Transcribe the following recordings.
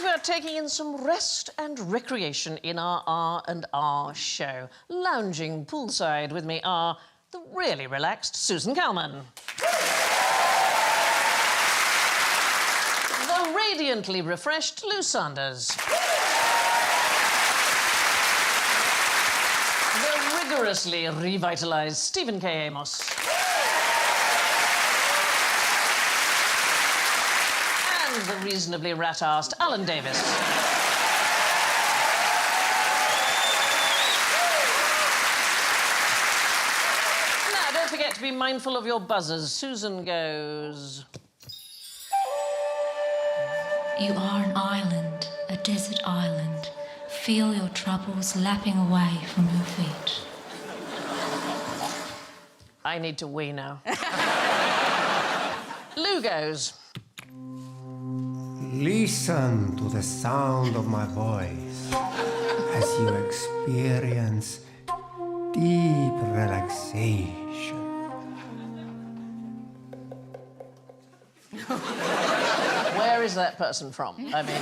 we are taking in some rest and recreation in our R&R show. Lounging poolside with me are the really relaxed Susan Calman. The radiantly refreshed Lou Sanders. The rigorously revitalised Stephen K. Amos. And the reasonably rat-arsed Alan Davis. Now, don't forget to be mindful of your buzzers. Susan goes... You are an island, a desert island. Feel your troubles lapping away from your feet. I need to wee now. Lou goes... Listen to the sound of my voice as you experience deep relaxation. Where is that person from? I mean,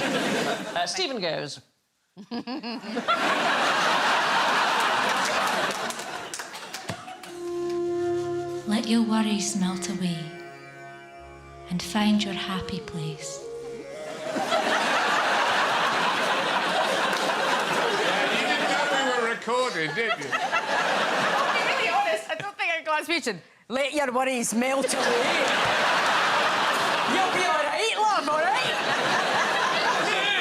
Stephen goes... Let your worries melt away and find your happy place. You didn't know we were recording, did you? To be really honest, I don't think I got speaking. Let your worries melt away. You'll be all right, love, all right?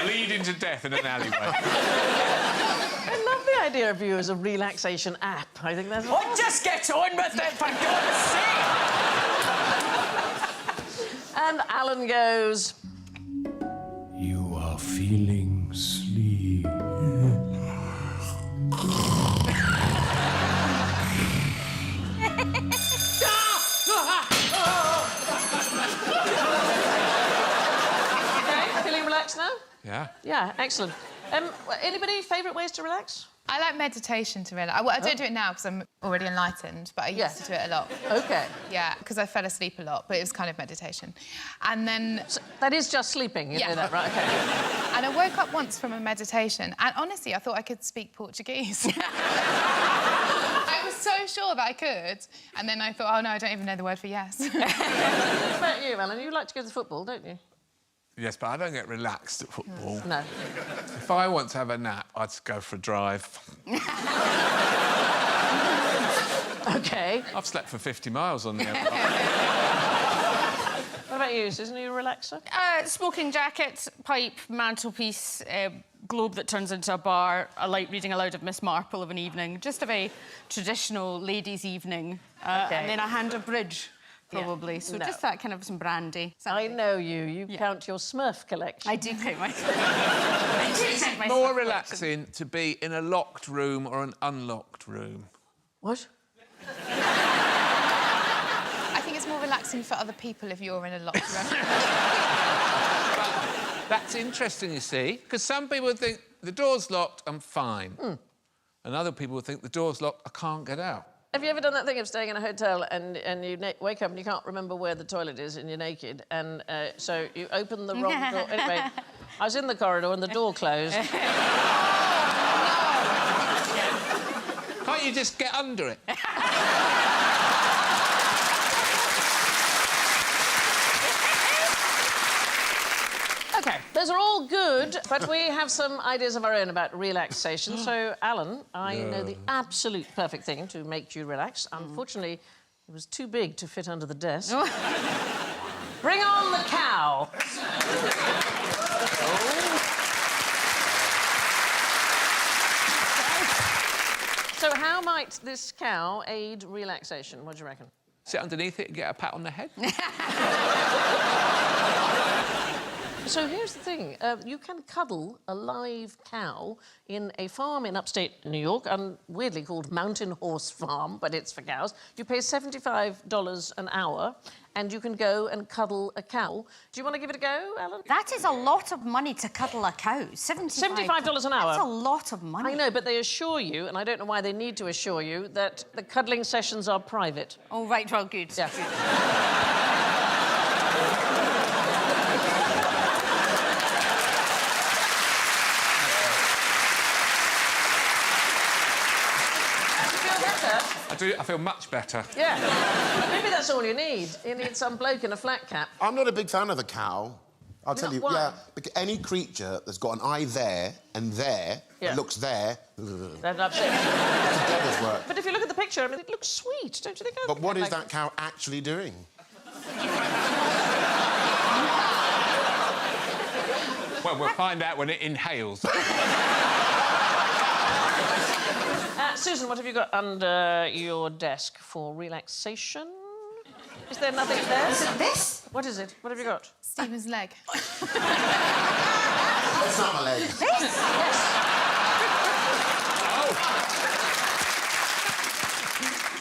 Leading to death in an alleyway. I love the idea of you as a relaxation app. I think that's... Oh, just get on with it, for God's sake! And Alan goes... You are feeling sleepy. OK, feeling relaxed now? Yeah. Yeah, excellent. Anybody favourite ways to relax? I like meditation to relax. Well, I don't do it now because I'm already enlightened, but I used to do it a lot. OK. Yeah, because I fell asleep a lot, but it was kind of meditation. And then... So that is just sleeping, you know that, right? OK. And I woke up once from a meditation, and honestly, I thought I could speak Portuguese. I was so sure that I could, and then I thought, oh, no, I don't even know the word for yes. What about you, Alan? You like to go to the football, don't you? Yes, but I don't get relaxed at football. No. If I want to have a nap, I'd go for a drive. OK. I've slept for 50 miles on the airport. What about you, Susan? Are you a relaxer? Smoking jacket, pipe, mantelpiece, globe that turns into a bar, a light reading aloud of Miss Marple of an evening. Just a very traditional ladies' evening. And then a hand of bridge, probably. Yeah. So No. just that kind of some brandy. I know you. You count your Smurf collection. I do count my... Is it more relaxing to be in a locked room or an unlocked room? What? I think it's more relaxing for other people if you're in a locked room. That's interesting, you see, because some people think the door's locked, I'm fine. And other people think the door's locked, I can't get out. Have you ever done that thing of staying in a hotel and you wake up and you can't remember where the toilet is and you're naked and so you open the wrong door? Anyway, I was in the corridor and the door closed. Can't you just get under it? OK, those are all good, but we have some ideas of our own about relaxation. So, Alan, I know the absolute perfect thing to make you relax. Unfortunately, it was too big to fit under the desk. Bring on the cow. So how might this cow aid relaxation? What do you reckon? Sit underneath it and get a pat on the head? So here's the thing. You can cuddle a live cow in a farm in upstate New York, weirdly called Mountain Horse Farm, but it's for cows. You pay $75 an hour, and you can go and cuddle a cow. Do you want to give it a go, Alan? That is a lot of money to cuddle a cow. $75 an hour. That's a lot of money. I know, but they assure you, and I don't know why they need to assure you, that the cuddling sessions are private. Oh, right, well, good. Yeah. better? I feel much better. Yeah. Maybe that's all you need. You need some bloke in a flat cap. I'm not a big fan of the cow. I'll tell you, why? yeah, because any creature that's got an eye there and there, Yeah. that looks there, That'd upset you. it's a devil's work. But if you look at the picture, I mean, it looks sweet, don't you think? But what is that cow actually doing? Well, we'll find out when it inhales. Susan, what have you got under your desk for relaxation? Is there nothing there? Is it this? What is it? What have you got? Stephen's leg. It's not my leg.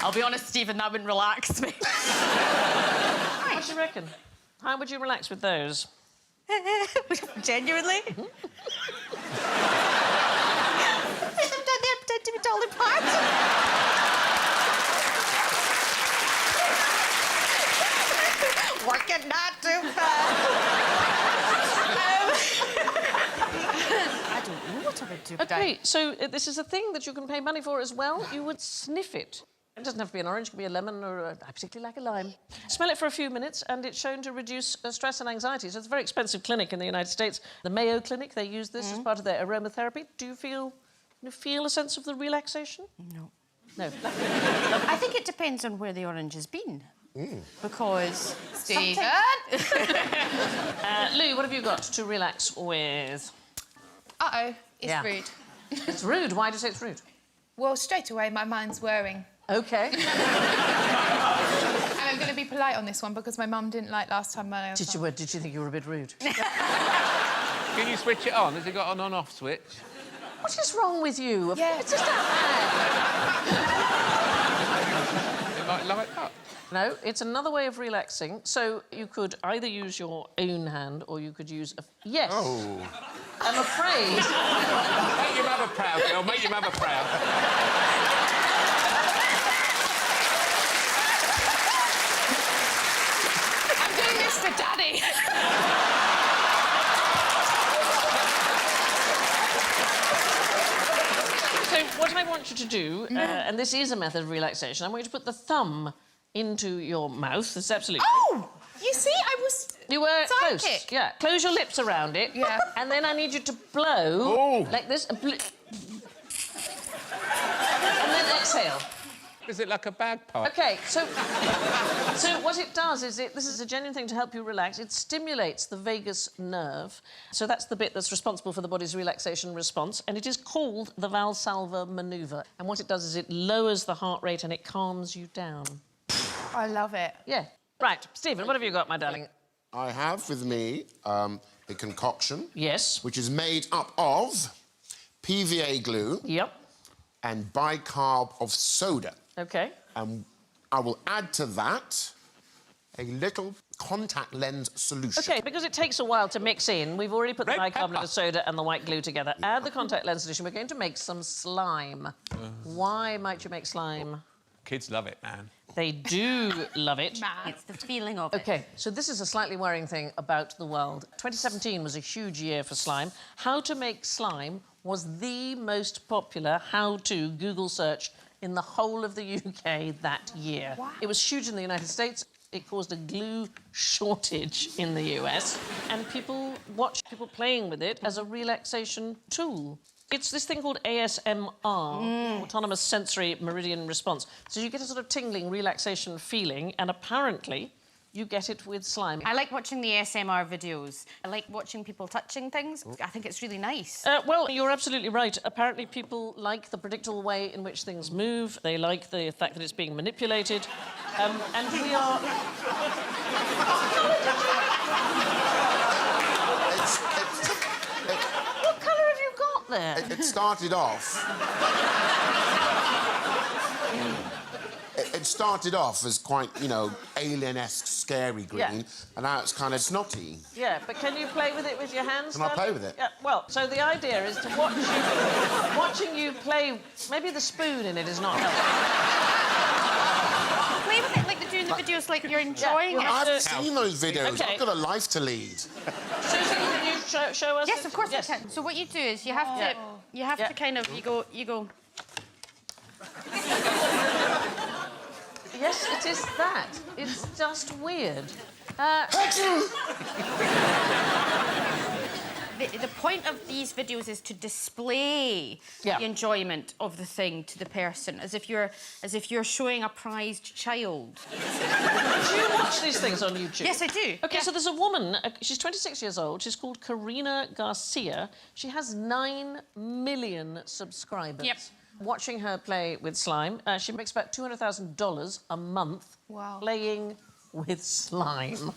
I'll be honest, Stephen, that wouldn't relax me. What do you reckon? How would you relax with those? Genuinely? They've to be told apart. Working not too fast. I don't know what I would do. OK, so this is a thing that you can pay money for as well. You would sniff it. It doesn't have to be an orange, it could be a lemon or I particularly like a lime. Smell it for a few minutes and it's shown to reduce stress and anxiety. So it's a very expensive clinic in the United States. The Mayo Clinic, they use this as part of their aromatherapy. Do you feel a sense of the relaxation? No. No. I think it depends on where the orange has been. Because... Stephen! Lou, what have you got to relax with? Uh-oh, it's Yeah. rude. It's rude. Why do you say it's rude? Well, straight away, my mind's whirring. OK. And I'm going to be polite on this one because my mum didn't like last time when I was Did you think you were a bit rude? Can you switch it on? Has it got an on-off switch? What is wrong with you? Yeah. It's just a It might light up. No, it's another way of relaxing. So you could either use your own hand or you could use a... Yes. Oh. I'm afraid... Make your mother proud, girl. Make your mother proud. I'm doing this for Daddy. So what I want you to do, and this is a method of relaxation, I want you to put the thumb into your mouth. It's absolutely... Oh! You see, I was... You were close. Psychic. Yeah. Close your lips around it. Yeah. And then I need you to blow like this. And then exhale. Is it like a bagpipe? OK, so what it does is this is a genuine thing to help you relax. It stimulates the vagus nerve. So that's the bit that's responsible for the body's relaxation response. And it is called the Valsalva manoeuvre. And what it does is it lowers the heart rate and it calms you down. I love it. Yeah. Right. Stephen, what have you got, my darling? I have with me a concoction. Yes. Which is made up of PVA glue Yep. and bicarb of soda. OK. And I will add to that a little contact lens solution. OK, because it takes a while to mix in, we've already put the Red bicarbonate pepper. of soda and the white glue together. Add the contact lens solution. We're going to make some slime. Why might you make slime? Kids love it, man. They do love it. It's the feeling of it. OK, so this is a slightly worrying thing about the world. 2017 was a huge year for slime. How to make slime was the most popular how-to Google search in the whole of the UK that year. Wow. It was huge in the United States. It caused a glue shortage in the US. And people watched people playing with it as a relaxation tool. It's this thing called ASMR, Autonomous Sensory Meridian Response. So you get a sort of tingling relaxation feeling, and apparently you get it with slime. I like watching the ASMR videos. I like watching people touching things. I think it's really nice. Well, you're absolutely right. Apparently people like the predictable way in which things move. They like the fact that it's being manipulated. And we are... What colour have you got there? It started off... It started off as quite, you know, alien-esque, scary green, Yeah. and now it's kind of snotty. Yeah, but can you play with it with your hands? Can I play darling? with it? Yeah, well, so the idea is to watch you... watching you play... Maybe the spoon in it is not helpful. Play with it like they do in the videos, like you're enjoying you'll it. have I've to- seen those videos. Okay. I've got a life to lead. Susan, can you show us? Yes, it? of course I can. So what you do is you have to, Yeah. you have Yeah. to kind of, you go. is that? It's just weird. The point of these videos is to display the enjoyment of the thing to the person, as if you're showing a prized child. Do you watch these things on YouTube? Yes, I do. OK, so there's a woman, she's 26 years old, she's called Karina Garcia. She has 9 million subscribers. Yep. Watching her play with slime, she makes about $200,000 a month playing with slime.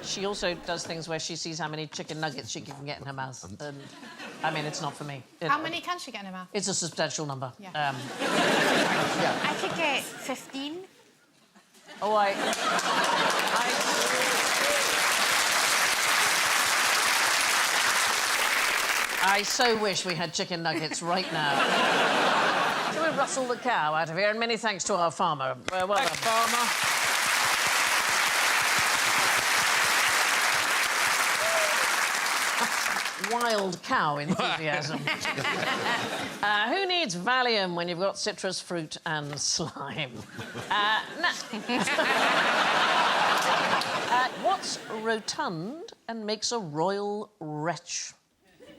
She also does things where she sees how many chicken nuggets she can get in her mouth. And, I mean, it's not for me. How many can she get in her mouth? It's a substantial number. Yeah. I could get 15. Oh, I so wish we had chicken nuggets right now. Shall we rustle the cow out of here? And many thanks to our farmer. Well done. Thanks, farmer. Wild cow enthusiasm. Who needs Valium when you've got citrus fruit and slime? What's rotund and makes a royal wretch?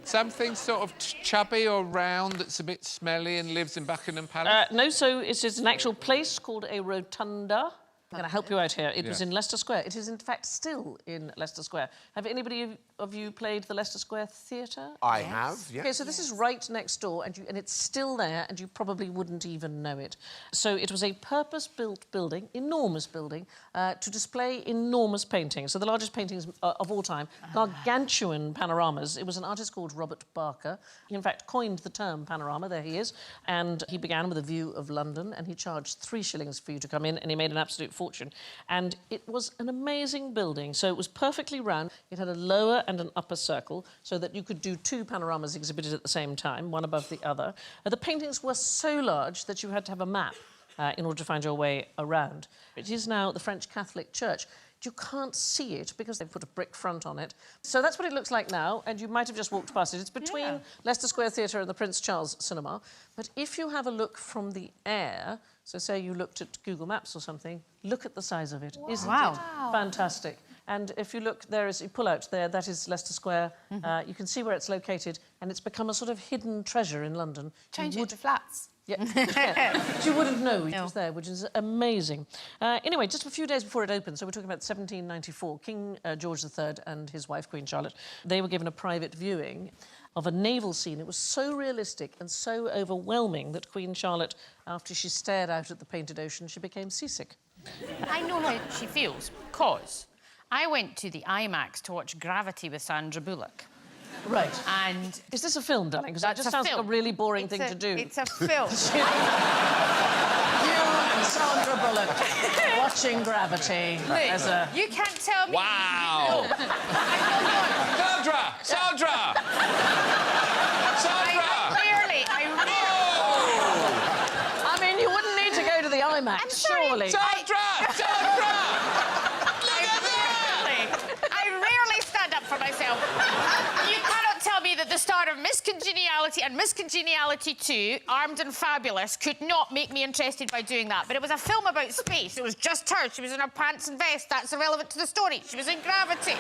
Something sort of chubby or round that's a bit smelly and lives in Buckingham Palace? No, so it is an actual place called a rotunda. I'm going to help you out here. It was in Leicester Square. It is, in fact, still in Leicester Square. Have anybody of you played the Leicester Square Theatre? I have, yes. OK, so this is right next door, and it's still there, and you probably wouldn't even know it. So it was a purpose-built building, enormous building, to display enormous paintings. So the largest paintings of all time, gargantuan panoramas. It was an artist called Robert Barker. He, in fact, coined the term panorama. There he is. And he began with a view of London, and he charged 3 shillings for you to come in, and he made an absolute fortune. And it was an amazing building. So it was perfectly round. It had a lower and an upper circle so that you could do 2 panoramas exhibited at the same time, one above the other. The paintings were so large that you had to have a map in order to find your way around. It is now the French Catholic Church. You can't see it because they've put a brick front on it. So that's what it looks like now, and you might have just walked past it. It's between Leicester Square Theatre and the Prince Charles Cinema. But if you have a look from the air, so say you looked at Google Maps or something, look at the size of it. Wow. Isn't it fantastic? And if you look there, as you pull out there, that is Leicester Square. You can see where it's located, and it's become a sort of hidden treasure in London. Change it to flats. Yeah. But you wouldn't know it was there, which is amazing. Anyway, just a few days before it opened, so we're talking about 1794, King George III and his wife, Queen Charlotte, they were given a private viewing of a naval scene. It was so realistic and so overwhelming that Queen Charlotte, after she stared out at the painted ocean, she became seasick. I know how she feels, because I went to the IMAX to watch Gravity with Sandra Bullock. Right. And is this a film, darling? Because that just sounds like a really boring thing to do. It's a film. You and Sandra Bullock watching Gravity. Look, you can't tell me. Wow! Sandra! Sandra! Sandra! I mean, you wouldn't need to go to the IMAX, surely. Sandra! Sandra! I rarely stand up for myself. You cannot tell me that the star of Miss Congeniality and Miss Congeniality 2, Armed and Fabulous, could not make me interested by doing that. But it was a film about space. It was just her. She was in her pants and vest. That's irrelevant to the story. She was in Gravity.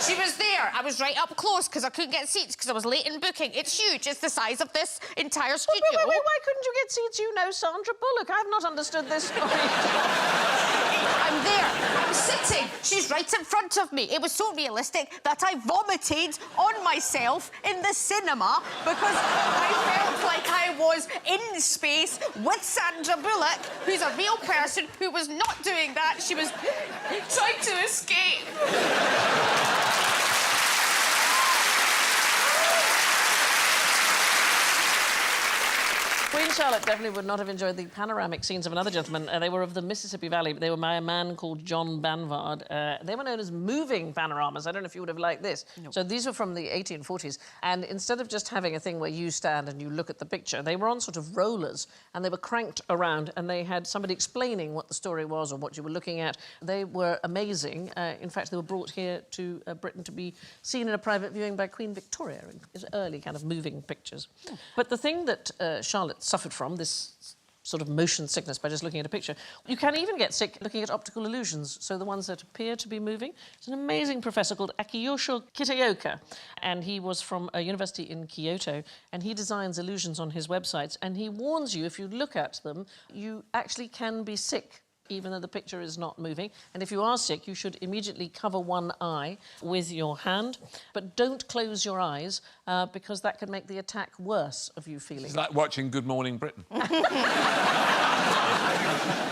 She was there. I was right up close because I couldn't get seats because I was late in booking. It's huge. It's the size of this entire studio. Wait, why couldn't you get seats? You know Sandra Bullock. I've not understood this story. I'm there. I'm sitting. She's right in front of me. It was so realistic that I vomited on myself in the cinema because I felt like I was in space with Sandra Bullock, who's a real person who was not doing that. She was trying to escape. Queen Charlotte definitely would not have enjoyed the panoramic scenes of another gentleman. They were of the Mississippi Valley, but they were by a man called John Banvard. They were known as moving panoramas. I don't know if you would have liked this. Nope. So these were from the 1840s. And instead of just having a thing where you stand and you look at the picture, they were on sort of rollers, and they were cranked around, and they had somebody explaining what the story was or what you were looking at. They were amazing. In fact, they were brought here to Britain to be seen in a private viewing by Queen Victoria. It was early kind of moving pictures. But the thing that Charlotte suffered from, this sort of motion sickness by just looking at a picture. You can even get sick looking at optical illusions, so the ones that appear to be moving. There's an amazing professor called Akiyosho Kitaoka, and he was from a university in Kyoto, and he designs illusions on his websites, and he warns you, if you look at them, you actually can be sick even though the picture is not moving. And if you are sick, you should immediately cover one eye with your hand, but don't close your eyes because that can make the attack worse of you feeling. It's like watching Good Morning Britain.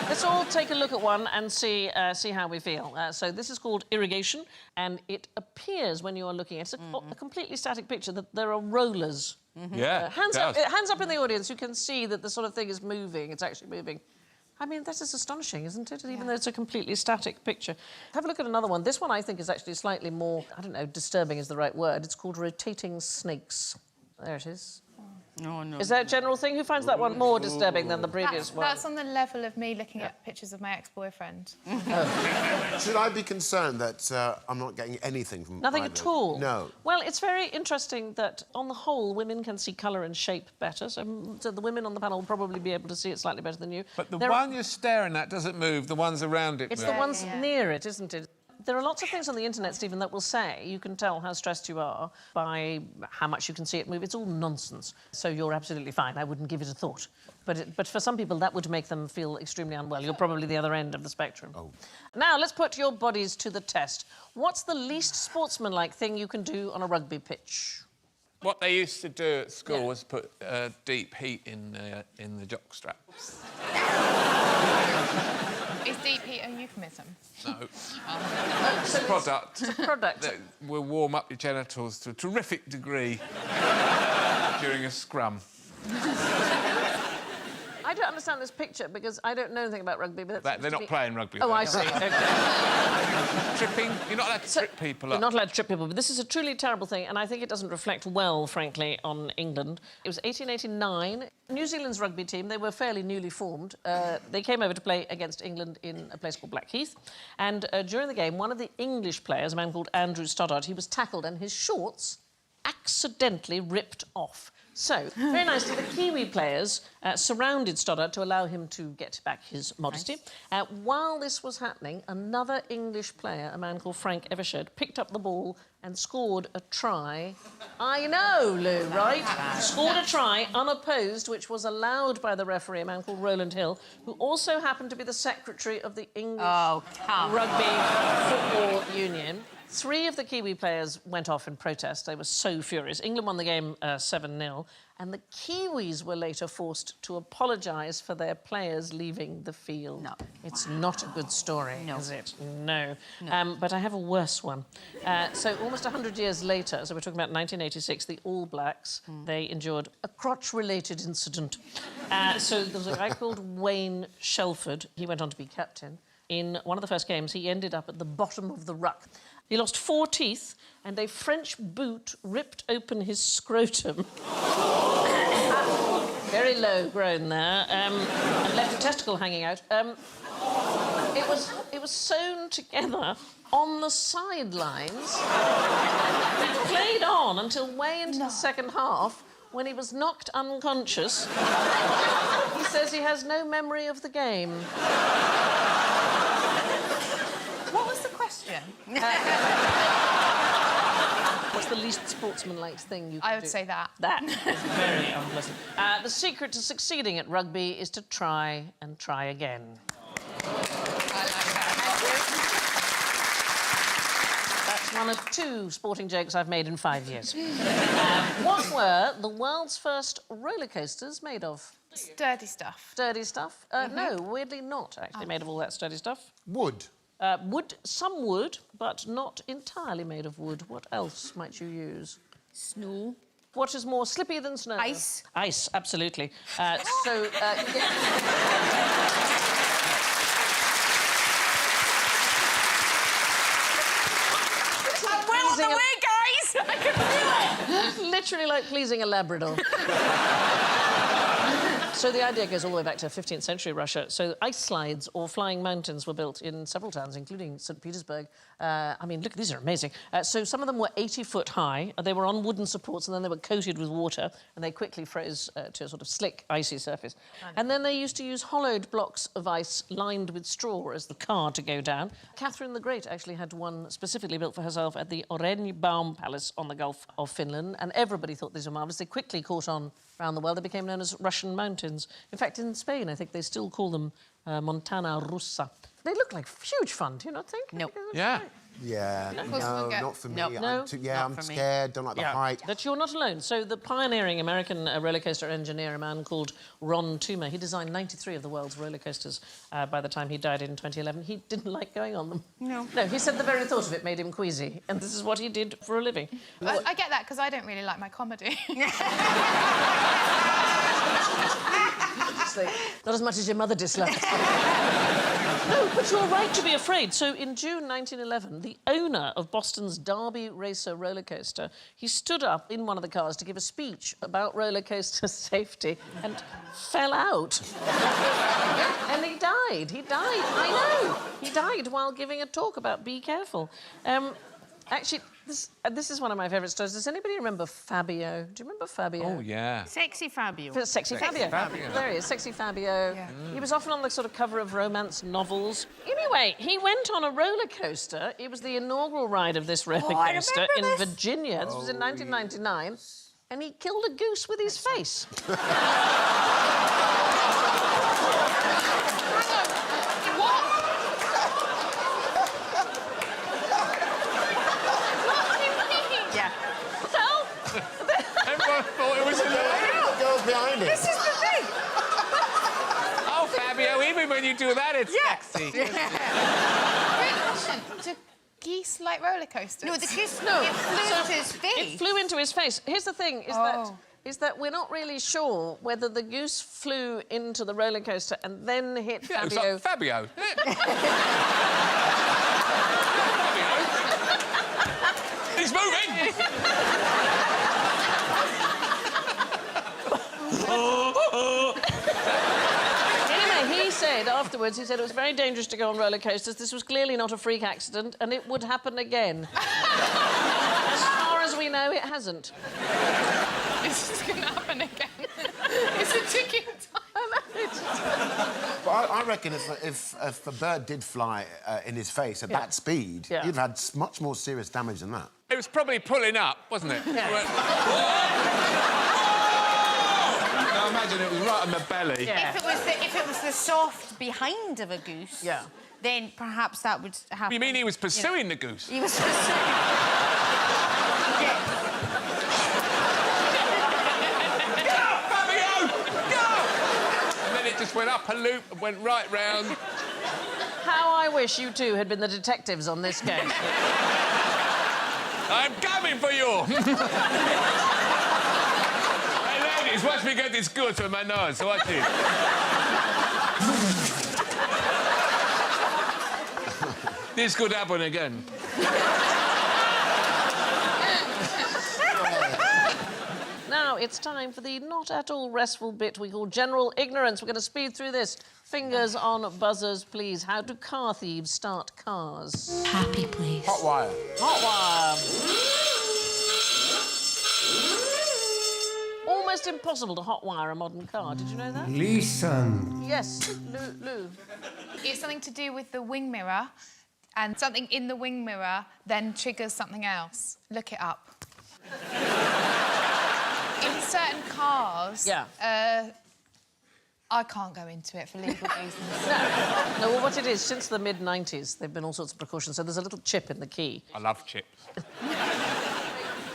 Let's all take a look at one and see how we feel. So this is called irrigation, and it appears when you are looking at it, it's a completely static picture, that there are rollers. Yeah, hands up in the audience, you can see that the sort of thing is moving. It's actually moving. I mean, that is astonishing, isn't it? Even though it's a completely static picture. Have a look at another one. This one, I think, is actually slightly more, I don't know, disturbing is the right word. It's called rotating snakes. There it is. Oh, no. Is that a general thing? Who finds that one more disturbing than the previous one? That's on the level of me looking at pictures of my ex-boyfriend. Should I be concerned that I'm not getting anything from Nothing either? at all? No. Well, it's very interesting that, on the whole, women can see colour and shape better, so the women on the panel will probably be able to see it slightly better than you. But the one you're staring at doesn't move, the ones around it It's move. the ones near it, isn't it? There are lots of things on the internet, Stephen, that will say you can tell how stressed you are by how much you can see it move. It's all nonsense. So you're absolutely fine. I wouldn't give it a thought. But for some people, that would make them feel extremely unwell. You're probably the other end of the spectrum. Oh. Now, let's put your bodies to the test. What's the least sportsmanlike thing you can do on a rugby pitch? What they used to do at school was put deep heat in the jock straps. Is deep heat a euphemism? No. It's a product. It's a product. That will warm up your genitals to a terrific degree during a scrum. I don't understand this picture because I don't know anything about rugby. But They're not playing rugby. Oh, I see. Okay. Tripping. You're not allowed to trip people up. You're not allowed to trip people, but this is a truly terrible thing, and I think it doesn't reflect well, frankly, on England. It was 1889. New Zealand's rugby team, they were fairly newly formed. They came over to play against England in a place called Blackheath, and during the game, one of the English players, a man called Andrew Stoddart, he was tackled, and his shorts accidentally ripped off. So, very nicely, the Kiwi players surrounded Stoddart to allow him to get back his modesty. Nice. While this was happening, another English player, a man called Frank Evershed, picked up the ball and scored a try. I know, Lou, right? Scored a try unopposed, which was allowed by the referee, a man called Roland Hill, who also happened to be the secretary of the English Rugby Football Union. 3 of the Kiwi players went off in protest. They were so furious. England won the game 7-0, and the Kiwis were later forced to apologise for their players leaving the field. No. It's not a good story, is it? No. But I have a worse one. So almost 100 years later, so we're talking about 1986, the All Blacks, they endured a crotch-related incident. So there was a guy called Wayne Shelford. He went on to be captain. In one of the first games, he ended up at the bottom of the ruck. He lost 4 teeth, and a French boot ripped open his scrotum. Very low grown there, and left a testicle hanging out. It was sewn together on the sidelines. It played on until way into the second half, when he was knocked unconscious. He says he has no memory of the game. What was the question? What's the least sportsmanlike thing you can do? I would say that. That is very unpleasant. The secret to succeeding at rugby is to try and try again. I like that. That's one of 2 sporting jokes I've made in 5 years. What were the world's first roller coasters made of? Sturdy stuff. Sturdy stuff? No, weirdly not actually made of all that sturdy stuff. Wood. Wood, some wood, but not entirely made of wood. What else might you use? Snow. What is more slippy than snow? Ice. Ice, absolutely. You I'm well on the way, guys! I can feel it! Literally like pleasing a Labrador. So the idea goes all the way back to 15th century Russia. So ice slides or flying mountains were built in several towns, including St. Petersburg. I mean, look, these are amazing. So some of them were 80 foot high. They were on wooden supports and then they were coated with water and they quickly froze to a sort of slick, icy surface. And then they used to use hollowed blocks of ice lined with straw as the car to go down. Catherine the Great actually had one specifically built for herself at the Orenbaum Palace on the Gulf of Finland, and everybody thought these were marvellous. They quickly caught on around the world. They became known as Russian mountains. In fact, in Spain, I think they still call them Montana Russa. They look like huge fun, do you not think? No. Yeah. Yeah, no, not for me. No. No? I'm scared, don't like the height. But you're not alone. So the pioneering American roller coaster engineer, a man called Ron Toomer, he designed 93 of the world's roller coasters by the time he died in 2011. He didn't like going on them. No. No, he said the very thought of it made him queasy, and this is what he did for a living. I get that because I don't really like my comedy. Not as much as your mother disliked. No, but you're right to be afraid. So in June 1911, the owner of Boston's Derby Racer roller coaster, he stood up in one of the cars to give a speech about roller coaster safety and fell out. And he died. He died. I know. He died while giving a talk about be careful. Actually, this is one of my favourite stories. Does anybody remember Fabio? Do you remember Fabio? Oh, yeah. Sexy Fabio. Sexy Fabio. There he is, Sexy Fabio. Yeah. He was often on the sort of cover of romance novels. Anyway, he went on a roller coaster. It was the inaugural ride of this roller coaster in Virginia. This was in 1999. And he killed a goose with his face. Everyone thought it was hilarious. The girl behind it. This is the thing. Oh, Fabio, even when you do that, it's sexy. Quick question. Do geese like roller coasters? No, the goose. No. It flew into his face. It flew into his face. Here's the thing, is that we're not really sure whether the goose flew into the roller coaster and then hit Yeah, it was Fabio. like Fabio. Fabio. He's moving. Anyway, he said afterwards, it was very dangerous to go on roller coasters. This was clearly not a freak accident, and it would happen again. As far as we know, it hasn't. This is going to happen again. It's a ticking time. But I reckon if a bird did fly in his face at that speed, you'd have had much more serious damage than that. It was probably pulling up, wasn't it? Yeah. I imagine it was right on the belly. Yeah. If it was the soft behind of a goose, then perhaps that would happen. You mean he was pursuing the goose? He was pursuing. Fabio! Go! And then it just went up a loop and went right round. How I wish you two had been the detectives on this case. I'm coming for you! Hey, ladies, watch me get this goose with my nose. Watch it. This could happen again. Now it's time for the not at all restful bit we call general ignorance. We're going to speed through this. Fingers on buzzers, please. How do car thieves start cars? Happy, please. Hot wire. Hot wire. Almost impossible to hotwire a modern car. Did you know that? Listen. Yes, Lou. It's something to do with the wing mirror, and something in the wing mirror then triggers something else. Look it up. In certain cars, I can't go into it for legal reasons. No, well, what it is, since the mid-90s, there have been all sorts of precautions. So there's a little chip in the key. I love chips.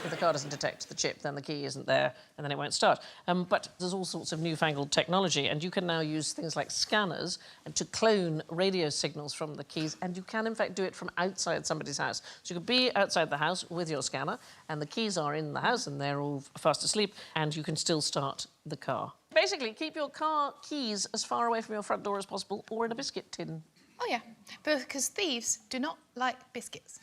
If the car doesn't detect the chip, then the key isn't there, and then it won't start. But there's all sorts of newfangled technology, and you can now use things like scanners to clone radio signals from the keys, and you can, in fact, do it from outside somebody's house. So you could be outside the house with your scanner, and the keys are in the house, and they're all fast asleep, and you can still start the car. Basically, keep your car keys as far away from your front door as possible, or in a biscuit tin. Oh, yeah. Because thieves do not like biscuits.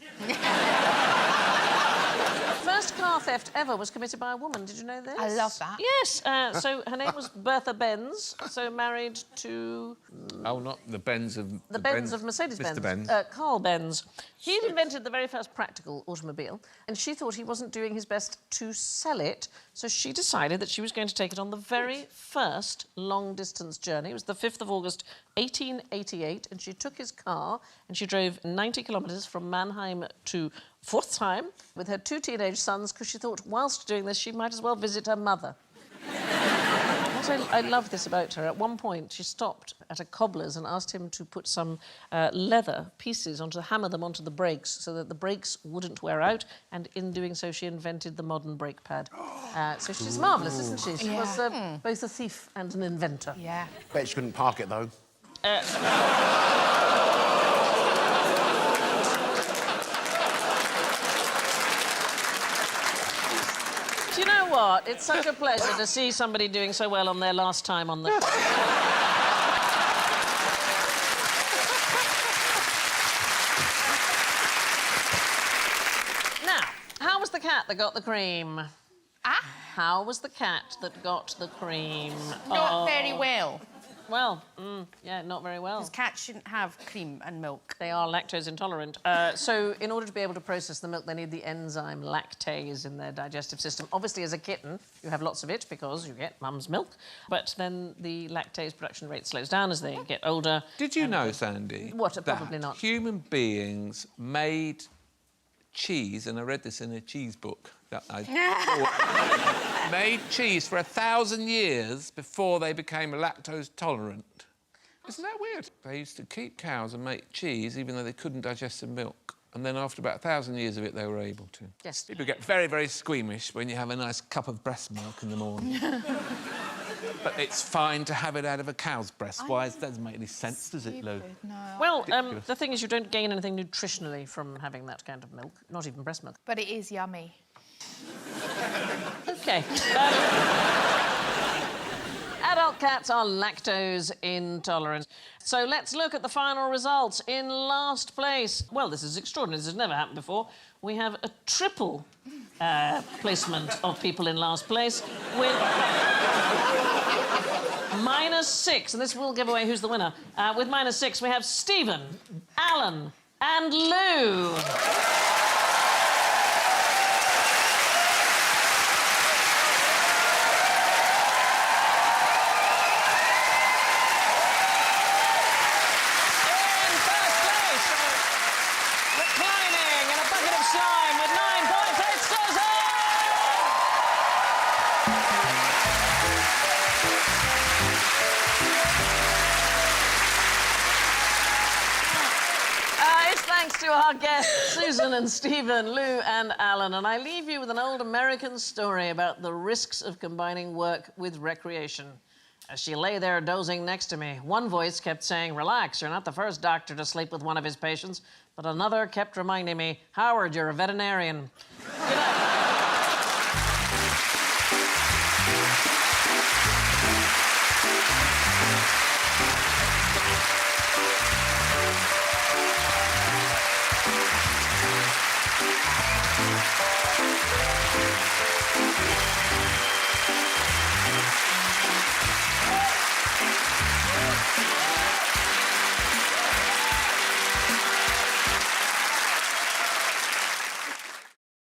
First car theft ever was committed by a woman. Did you know this? I love that. Yes. So her name was Bertha Benz, so married to... Oh, not the Benz of... The Benz of Mercedes-Benz. Mr. Benz. Carl Benz. He'd invented the very first practical automobile, and she thought he wasn't doing his best to sell it, so she decided that she was going to take it on the very first long-distance journey. It was the 5th of August, 1888, and she took his car and she drove 90 kilometres from Mannheim to Pforzheim with her 2 teenage sons, because she thought, whilst doing this, she might as well visit her mother. What I love this about her. At one point, she stopped at a cobbler's and asked him to put some leather pieces hammer them onto the brakes so that the brakes wouldn't wear out, and in doing so, she invented the modern brake pad. So she's marvellous, isn't she? She was both a thief and an inventor. Yeah. Bet she couldn't park it, though. Do you know what? It's such a pleasure to see somebody doing so well on their last time on the... Now, how was the cat that got the cream? Ah? How was the cat that got the cream? Not very well. Well, yeah, not very well. Because cats shouldn't have cream and milk. They are lactose intolerant. So in order to be able to process the milk, they need the enzyme lactase in their digestive system. Obviously, as a kitten, you have lots of it because you get mum's milk. But then the lactase production rate slows down as they get older. Did you know, Sandy? What? that Probably not. Human beings made cheese, and I read this in a cheese book that I bought, made cheese for 1,000 years before they became lactose tolerant. Isn't that weird? They used to keep cows and make cheese even though they couldn't digest the milk. And then after about 1,000 years of it, they were able to. Yes. People get very, very squeamish when you have a nice cup of breast milk in the morning. But it's fine to have it out of a cow's breast. Why? It doesn't make any sense, does it, Lou? No. Well, the thing is, you don't gain anything nutritionally from having that kind of milk, not even breast milk. But it is yummy. OK. Adult cats are lactose intolerant. So let's look at the final results. In last place... Well, this is extraordinary. This has never happened before. We have a triple placement of people in last place with... -6, and this will give away who's the winner. With -6, we have Stephen, Alan and Lou. Thanks to our guests, Susan and Stephen, Lou and Alan. And I leave you with an old American story about the risks of combining work with recreation. As she lay there dozing next to me, one voice kept saying, "Relax, you're not the first doctor to sleep with one of his patients." But another kept reminding me, "Howard, you're a veterinarian." Good night.